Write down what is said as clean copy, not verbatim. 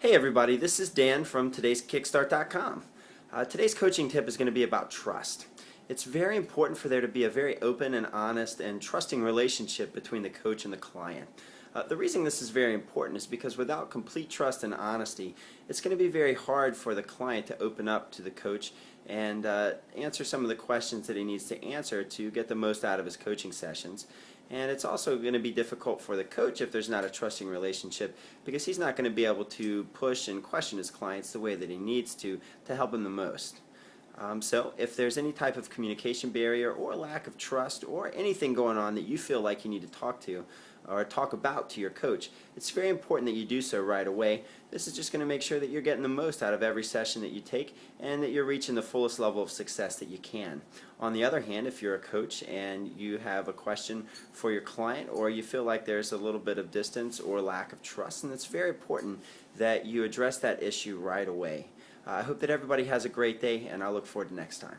Hey everybody, this is Dan from todayskickstart.com. Today's coaching tip is going to be about trust. It's very important for there to be a very open and honest and trusting relationship between the coach and the client. The reason this is very important is because without complete trust and honesty, it's going to be very hard for the client to open up to the coach and answer some of the questions that he needs to answer to get the most out of his coaching sessions. And it's also going to be difficult for the coach if there's not a trusting relationship, because he's not going to be able to push and question his clients the way that he needs to help him the most. So if there's any type of communication barrier or lack of trust or anything going on that you feel like you need to talk to or talk about to your coach, it's very important that you do so right away. This is just going to make sure that you're getting the most out of every session that you take and that you're reaching the fullest level of success that you can. On the other hand, if you're a coach and you have a question for your client, or you feel like there's a little bit of distance or lack of trust, then it's very important that you address that issue right away. I hope that everybody has a great day, and I look forward to next time.